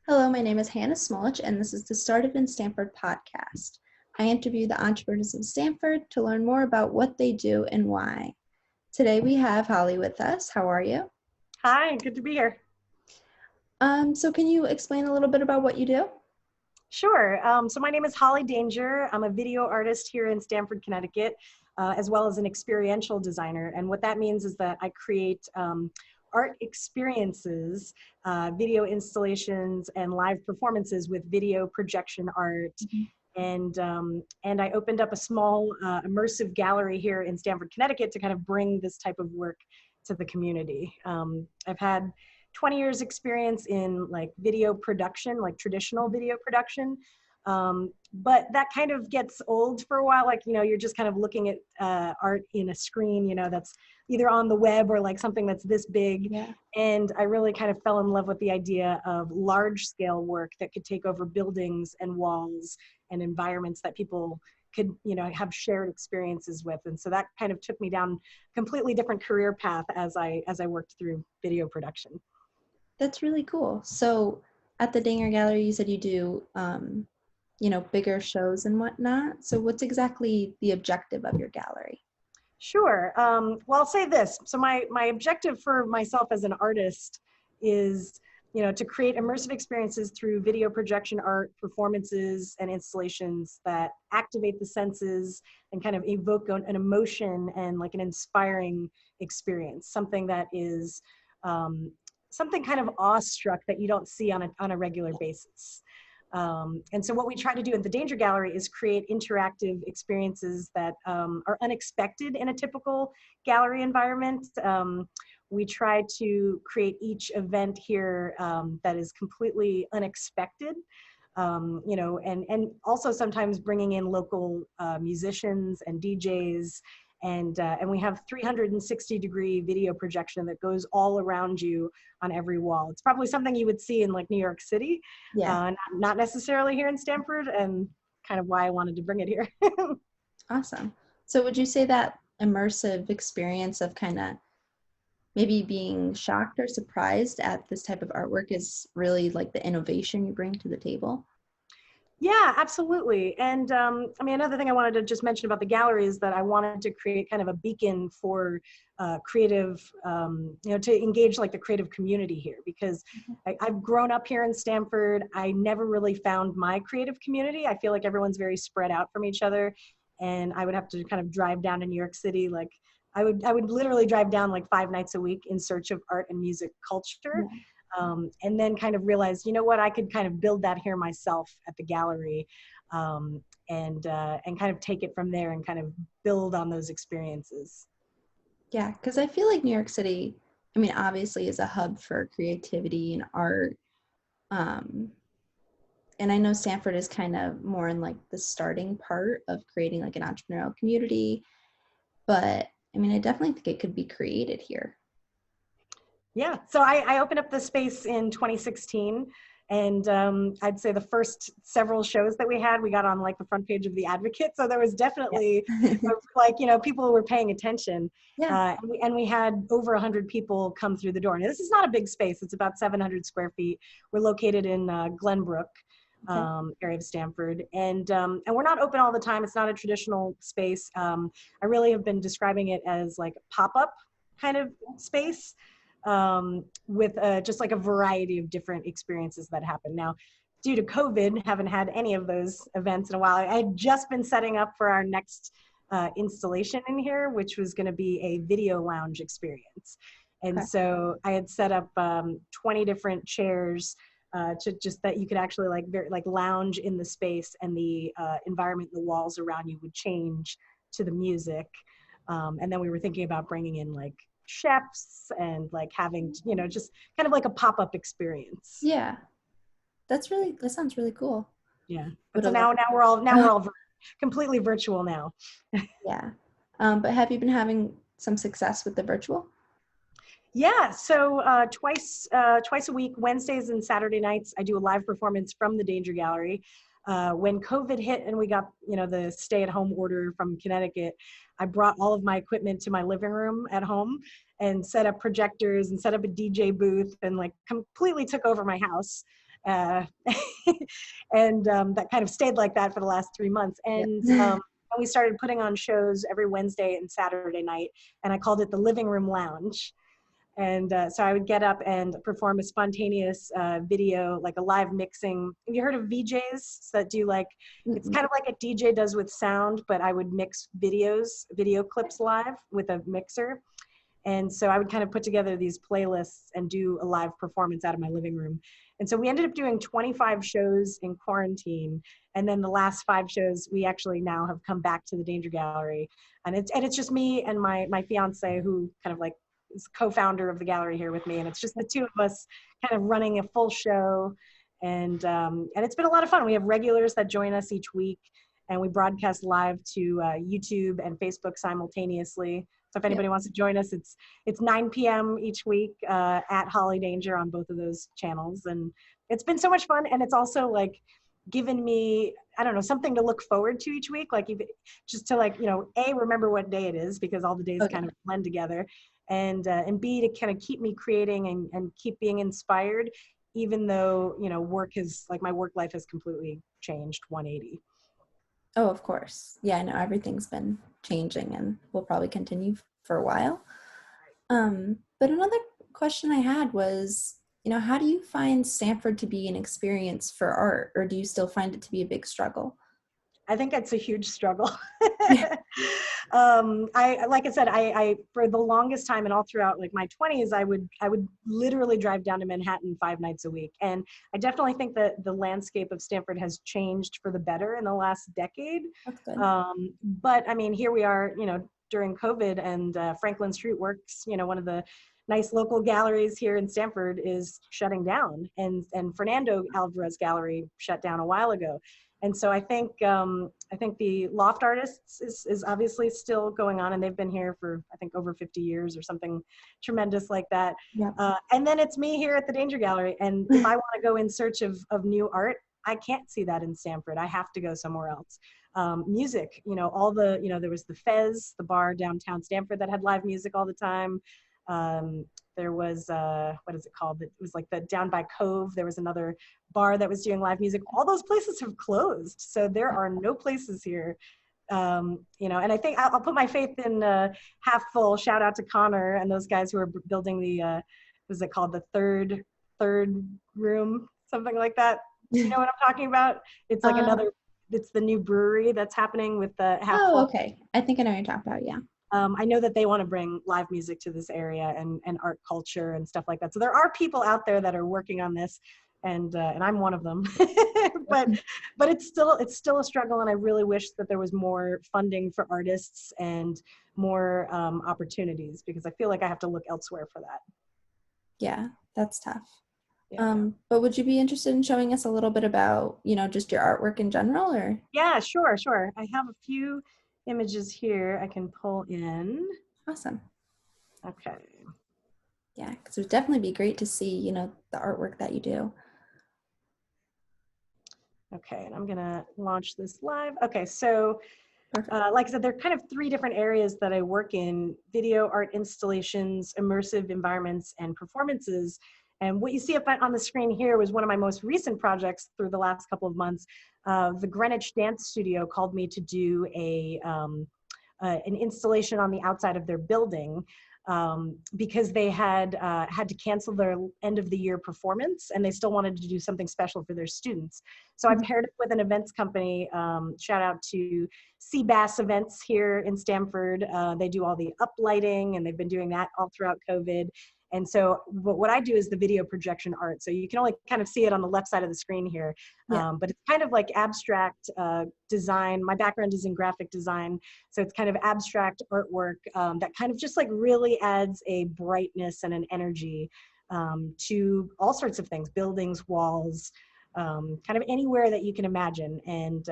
Hello, my name is Hannah Smolich, and this is the Started in Stamford podcast. I interview the entrepreneurs of Stamford to learn more about what they do and why. Today we have Holly with us. How are you? Hi, good to be here. So can you explain a little bit about what you do? Sure. So my name is Holly Danger. I'm a video artist here in Stamford, Connecticut, as well as an experiential designer. And what that means is that I create art experiences, video installations, and live performances with video projection art. And I opened up a small immersive gallery here in Stamford, Connecticut to kind of bring this type of work to the community. I've had 20 years experience in like video production, like traditional video production. But that kind of gets old for a while. Like, you're just kind of looking at art in a screen, that's either on the web or like something that's this big. Yeah. And I really kind of fell in love with the idea of large scale work that could take over buildings and walls and environments that people could, have shared experiences with. And so that kind of took me down a completely different career path as I worked through video production. That's really cool. So at the Danger Gallery, you said you do, bigger shows and whatnot. So what's exactly the objective of your gallery? Sure. Well, I'll say this. So my objective for myself as an artist is, to create immersive experiences through video projection art, performances, and installations that activate the senses and kind of evoke an emotion and like an inspiring experience, something that is something kind of awestruck that you don't see on a regular basis. And so what we try to do at the Danger Gallery is create interactive experiences that are unexpected in a typical gallery environment. We try to create each event here that is completely unexpected, and also sometimes bringing in local musicians and DJs. And we have 360-degree video projection that goes all around you on every wall. It's probably something you would see in like New York City, not necessarily here in Stamford, and kind of why I wanted to bring it here. Awesome. So would you say that immersive experience of kind of maybe being shocked or surprised at this type of artwork is really like the innovation you bring to the table? Yeah, absolutely. And another thing I wanted to just mention about the gallery is that I wanted to create kind of a beacon for creative, to engage like the creative community here, because I've grown up here in Stamford. I never really found my creative community. I feel like everyone's very spread out from each other, and I would have to kind of drive down to New York City. Like I would literally drive down like 5 nights a week in search of art and music culture. Yeah. And then kind of realized, what, I could kind of build that here myself at the gallery, and kind of take it from there and kind of build on those experiences. Yeah, because I feel like New York City, obviously is a hub for creativity and art. And I know Stamford is kind of more in like the starting part of creating like an entrepreneurial community, but I definitely think it could be created here. Yeah, so I opened up the space in 2016, and I'd say the first several shows that we had, we got on like the front page of the Advocate. So there was definitely people were paying attention. Yeah. And we had over 100 people come through the door. Now, this is not a big space. It's about 700 square feet. We're located in Glenbrook area of Stamford. And we're not open all the time. It's not a traditional space. I really have been describing it as like pop-up kind of space. With just like a variety of different experiences that happen. Now, due to COVID, haven't had any of those events in a while. I had just been setting up for our next installation in here, which was going to be a video lounge experience. And so I had set up 20 different chairs to just that you could actually like lounge in the space, and the environment, the walls around you would change to the music. And then we were thinking about bringing in like chefs and like having, just kind of like a pop-up experience. Yeah. That sounds really cool. Yeah. But so now we're all completely virtual now. Yeah. But have you been having some success with the virtual? Yeah. So twice a week, Wednesdays and Saturday nights, I do a live performance from the Danger Gallery. When COVID hit and we got, the stay-at-home order from Connecticut, I brought all of my equipment to my living room at home and set up projectors and set up a DJ booth and like completely took over my house. and that kind of stayed like that for the last 3 months. And Yeah. we started putting on shows every Wednesday and Saturday night, and I called it the Living Room Lounge. And so I would get up and perform a spontaneous video, like a live mixing. Have you heard of VJs that do like, it's Mm-mm. kind of like a DJ does with sound, but I would mix video clips live with a mixer. And so I would kind of put together these playlists and do a live performance out of my living room. And so we ended up doing 25 shows in quarantine. And then the last 5 shows, we actually now have come back to the Danger Gallery. And it's just me and my fiance, who kind of like is co-founder of the gallery here with me. And it's just the two of us kind of running a full show. And it's been a lot of fun. We have regulars that join us each week, and we broadcast live to YouTube and Facebook simultaneously. So if Yep. anybody wants to join us, it's 9 p.m. each week at Holly Danger on both of those channels. And it's been so much fun. And it's also like given me, I don't know, something to look forward to each week. Like just to like, A, remember what day it is, because all the days Okay. kind of blend together. And B, to kind of keep me creating and keep being inspired, even though, my work life has completely changed 180. Oh, of course. Yeah, I know everything's been changing and will probably continue for a while. But another question I had was, how do you find Stanford to be an experience for art, or do you still find it to be a big struggle? I think it's a huge struggle. Yeah. Like I said, I for the longest time and all throughout like my 20s, I would literally drive down to Manhattan 5 nights a week. And I definitely think that the landscape of Stanford has changed for the better in the last decade. That's good. But I mean, here we are, during COVID, and Franklin Street Works, one of the nice local galleries here in Stanford, is shutting down, and Fernando Alvarez Gallery shut down a while ago. And so I think the Loft Artists is obviously still going on, and they've been here for I think over 50 years or something tremendous like that. Yeah. And then it's me here at the Danger Gallery, and if I want to go in search of new art, I can't see that in Stanford. I have to go somewhere else. Music, there was the Fez, the bar downtown Stanford that had live music all the time. There was, what is it called? It was like the down by Cove. There was another bar that was doing live music. All those places have closed. So there are no places here. And I think I'll put my faith in Half Full. Shout out to Connor and those guys who are building the, what is it called? The third room, something like that. Do you know what I'm talking about? It's like it's the new brewery that's happening with the Half Full. Oh, okay. I think I know what you're talking about. Yeah. I know that they want to bring live music to this area and art culture and stuff like that. So there are people out there that are working on this, and I'm one of them. but it's still a struggle, and I really wish that there was more funding for artists and more opportunities, because I feel like I have to look elsewhere for that. Yeah, that's tough. Yeah. But would you be interested in showing us a little bit about, just your artwork in general, or? Yeah, sure. I have a few images here I can pull in. Awesome. Okay. Yeah, because it would definitely be great to see, the artwork that you do. Okay, and I'm gonna launch this live. Okay, so Perfect. like I said, there are kind of 3 different areas that I work in: video, art installations, immersive environments, and performances. And what you see up on the screen here was one of my most recent projects through the last couple of months. The Greenwich Dance Studio called me to do an installation on the outside of their building, because they had to cancel their end of the year performance, and they still wanted to do something special for their students. So I paired up with an events company. Shout out to Seabass Events here in Stamford. They do all the uplighting, and they've been doing that all throughout COVID. And so what I do is the video projection art. So you can only kind of see it on the left side of the screen here. Yeah. But it's kind of like abstract design. My background is in graphic design. So it's kind of abstract artwork that kind of just like really adds a brightness and an energy to all sorts of things: buildings, walls, kind of anywhere that you can imagine. And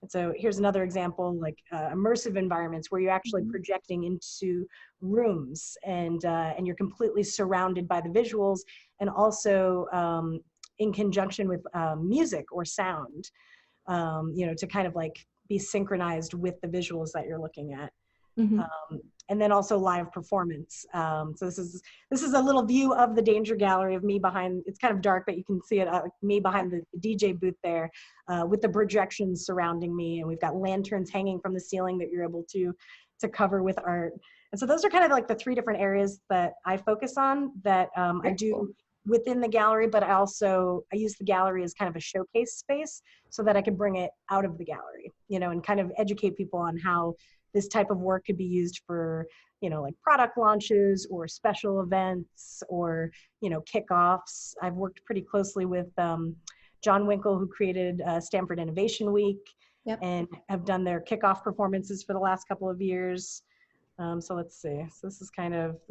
so here's another example, like immersive environments where you're actually projecting into rooms, and you're completely surrounded by the visuals, and also in conjunction with music or sound, to kind of like be synchronized with the visuals that you're looking at. Mm-hmm. and then also live performance. So this is a little view of the Danger Gallery of me behind. It's kind of dark, but you can see it. Me behind the DJ booth there, with the projections surrounding me, and we've got lanterns hanging from the ceiling that you're able to cover with art. And so those are kind of like the 3 different areas that I focus on, that I do within the gallery, but I use the gallery as kind of a showcase space so that I can bring it out of the gallery, you know, and kind of educate people on how this type of work could be used for, you know, like product launches or special events or, you know, kickoffs. I've worked pretty closely with John Winkle, who created Stamford Innovation Week, and have done their kickoff performances for the last couple of years. So let's see. So this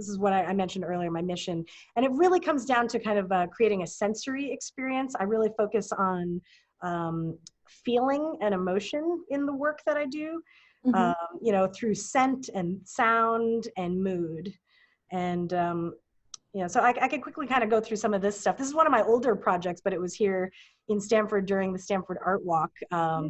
is what I mentioned earlier, my mission. And it really comes down to kind of creating a sensory experience. I really focus on feeling and emotion in the work that I do, you know, through scent and sound and mood. And, you know, so I could quickly kind of go through some of this stuff. This is one of my older projects, but it was here in Stamford during the Stamford Art Walk,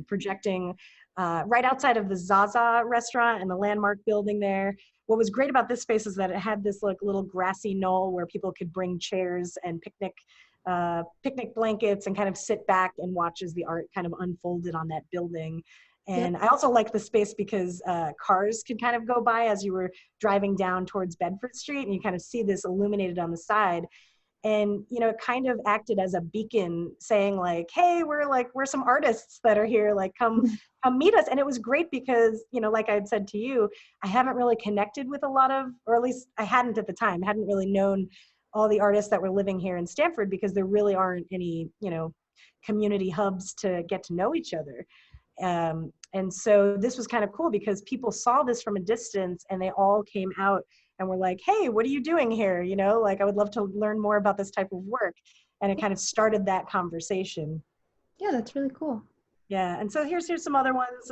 projecting right outside of the Zaza restaurant and the landmark building there. What was great about this space is that it had this like little grassy knoll where people could bring chairs and picnic blankets and kind of sit back and watch as the art kind of unfolded on that building. And I also liked the space because cars could kind of go by as you were driving down towards Bedford Street, and you kind of see this illuminated on the side. And, you know, it kind of acted as a beacon saying like, hey, we're some artists that are here, like come meet us. And it was great because, you know, like I had said to you, I haven't really connected with a lot of, or at least I hadn't at the time, hadn't really known all the artists that were living here in Stamford because there really aren't any, you know, community hubs to get to know each other. And so this was kind of cool because people saw this from a distance and they all came out and were like, hey, what are you doing here? You know, like, I would love to learn more about this type of work. And it kind of started that conversation. Yeah, that's really cool. Yeah, and so here's some other ones.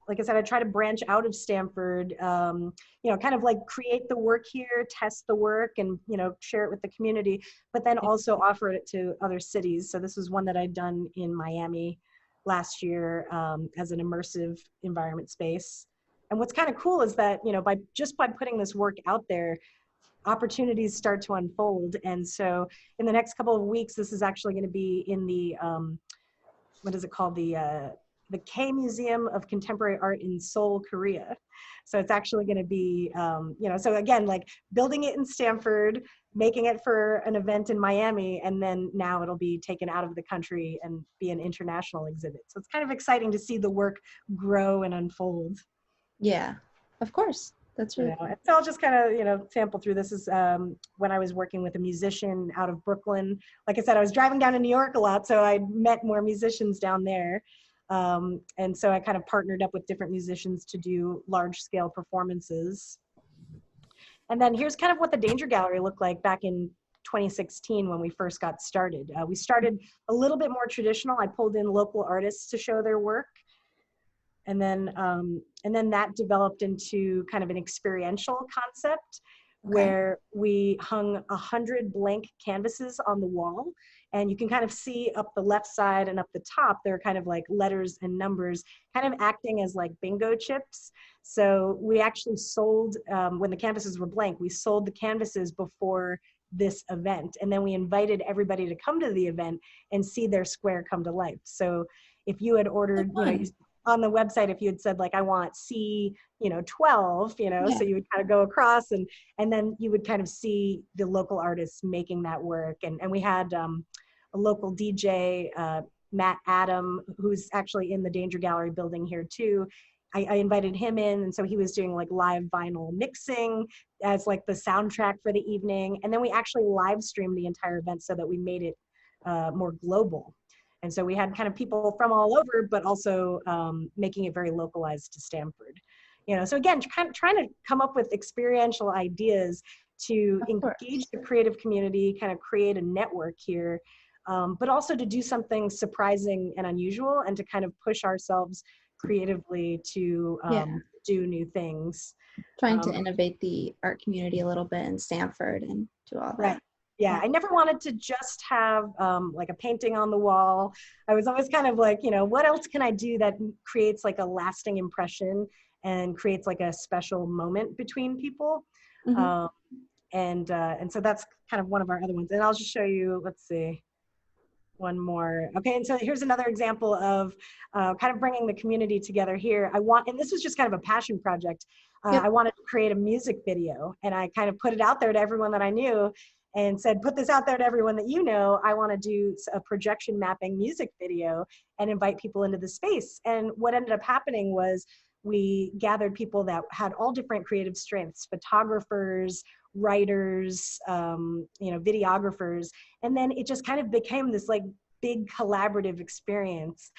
Like I said, I try to branch out of Stamford, you know, kind of like create the work here, test the work, and, you know, share it with the community, but then also offer it to other cities. So this was one that I'd done in Miami last year as an immersive environment space. And what's kind of cool is that, you know, by putting this work out there, opportunities start to unfold. And so in the next couple of weeks, this is actually going to be in the, what is it called? The K Museum of Contemporary Art in Seoul, Korea. So it's actually going to be, you know, so again, like building it in Stamford, making it for an event in Miami, and then now it'll be taken out of the country and be an international exhibit. So it's kind of exciting to see the work grow and unfold. Yeah, of course. That's really cool. So I'll just kind of, you know, sample through. This is when I was working with a musician out of Brooklyn. Like I said, I was driving down to New York a lot, so I met more musicians down there. And so I kind of partnered up with different musicians to do large scale performances. And then here's kind of what the Danger Gallery looked like back in 2016 when we first got started. We started a little bit more traditional. I pulled in local artists to show their work. And then that developed into kind of an experiential concept where we hung 100 blank canvases on the wall. And you can kind of see up the left side and up the top, there are kind of like letters and numbers kind of acting as like bingo chips. So we actually sold, when the canvases were blank, we sold the canvases before this event. And then we invited everybody to come to the event and see their square come to life. So if you had ordered, you know, on the website, if you had said like, I want C, you know, 12, you know, so you would kind of go across and then you would kind of see the local artists making that work. And we had a local DJ, Matt Adam, who's actually in the Danger Gallery building here too. I invited him in, and so he was doing like live vinyl mixing as like the soundtrack for the evening. And then we actually live streamed the entire event so that we made it more global. And so we had kind of people from all over, but also making it very localized to Stamford. You know, so again, kind of trying to come up with experiential ideas to engage the creative community, kind of create a network here, but also to do something surprising and unusual and to kind of push ourselves creatively to do new things. Trying to innovate the art community a little bit in Stamford and do all that. Right. Yeah, I never wanted to just have like a painting on the wall. I was always kind of like, you know, what else can I do that creates like a lasting impression and creates like a special moment between people. Mm-hmm. Um, and so that's kind of one of our other ones. And I'll just show you, let's see, one more. Okay, and so here's another example of kind of bringing the community together here. And this was just kind of a passion project. Yep. I wanted to create a music video, and I kind of put it out there to everyone that I knew and said, put this out there to everyone that you know. I want to do a projection mapping music video and invite people into the space. And what ended up happening was we gathered people that had all different creative strengths, photographers, writers, videographers. And then it just kind of became this like big collaborative experience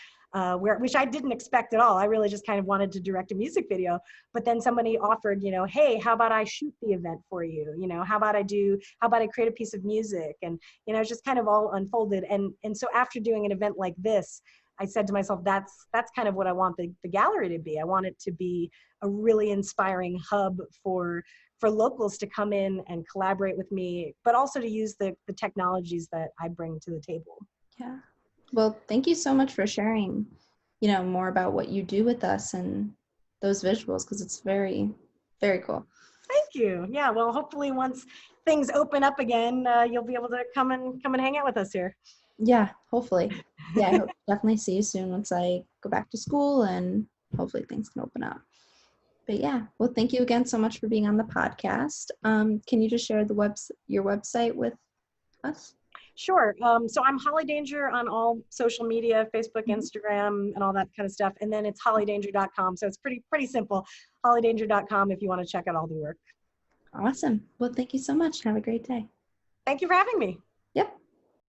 which I didn't expect at all. I really just kind of wanted to direct a music video, but then somebody offered, hey, how about I shoot the event for you? How about I create a piece of music? And, just kind of all unfolded. And so after doing an event like this, I said to myself, that's kind of what I want the gallery to be. I want it to be a really inspiring hub for locals to come in and collaborate with me, but also to use the technologies that I bring to the table. Yeah. Well, thank you so much for sharing, more about what you do with us and those visuals, because it's very, very cool. Thank you. Yeah. Well, hopefully once things open up again, you'll be able to come and hang out with us here. Yeah, hopefully. Yeah, I hope definitely see you soon once I go back to school, and hopefully things can open up. But yeah, well, thank you again so much for being on the podcast. Can you just share your website with us? Sure. So I'm Holly Danger on all social media, Facebook, Instagram, and all that kind of stuff. And then it's hollydanger.com. So it's pretty simple. hollydanger.com if you want to check out all the work. Awesome. Well, thank you so much. Have a great day. Thank you for having me.